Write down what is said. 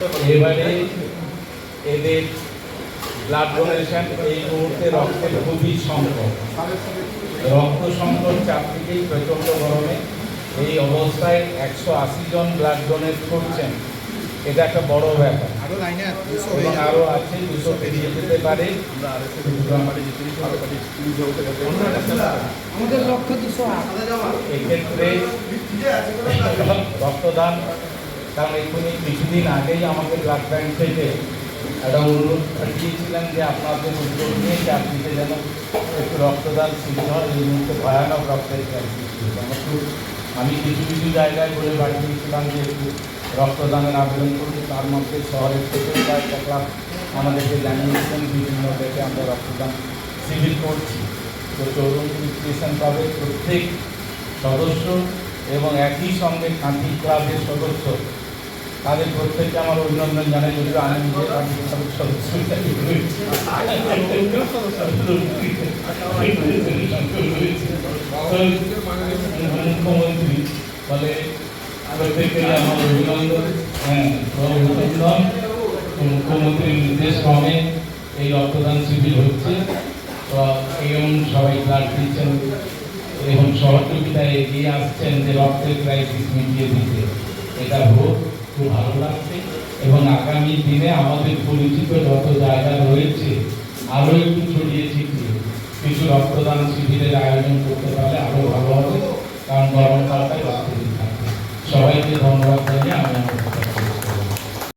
এবারে এদের blood donation এই মুহূর্তে রক্তের খুবই সংকট, রক্ত সংকট চারদিকেই প্রচণ্ড গরমে। এই অবস্থায় 180 জন ব্লাড ডোনেট করছেন, এটা একটা বড় ব্যাপার। এবং আরও আছে 200 পেরিয়ে যেতে পারে। এক্ষেত্রে রক্তদান, কারণ এক্ষুনি কিছুদিন আগেই আমাকে ব্লাড ব্যাংক থেকে একটা অনুরোধ পাঠিয়েছিলেন যে আপনাদের উদ্যোগ নিয়ে চারদিকে যেন একটু রক্তদান শিবির হয়। এই মুহূর্তে ভয়ানক রক্তের ক্রাইসিস। আমি কিছু কিছু জায়গায় বলে পাঠিয়েছিলাম যে একটু রক্তদানের আবেদন করুন। তার মধ্যে শহরের থেকেও কয়েকটা ক্লাব আমাদেরকে জানিয়েছিলেন বিভিন্ন থেকে আমরা রক্তদান শিবির করছি। তো 34 পাবে প্রত্যেক সদস্য এবং একই সঙ্গে কান্তি ক্লাবের সদস্য, তাদের প্রত্যেককে আমার অভিনন্দন জানাই। যদিও আমি নিজে কান্তি ক্লাবের সদস্য মুখ্যমন্ত্রী বলে প্রত্যেককে আমার অভিনন্দন। অভিনন্দন। মুখ্যমন্ত্রীর নির্দেশ ক্রমে এই রক্তদান শিবির হচ্ছে। তো এবং সবাই ব্লাড দিচ্ছেন এবং সহযোগিতায় এগিয়ে আসছেন যে রক্তের ক্রাইসিস মিটিয়ে দিতে। এটা খুব ভালো লাগছে। এবং আগামী দিনে আমাদের পরিচিত যত জায়গা রয়েছে আরও একটু ছড়িয়ে ছিটিয়ে কিছু রক্তদান শিবিরের আয়োজন করতে পারলে আরও ভালো হবে, কারণ গরমকালটাই রক্ত দিতে থাকবে। সবাইকে ধন্যবাদ জানিয়ে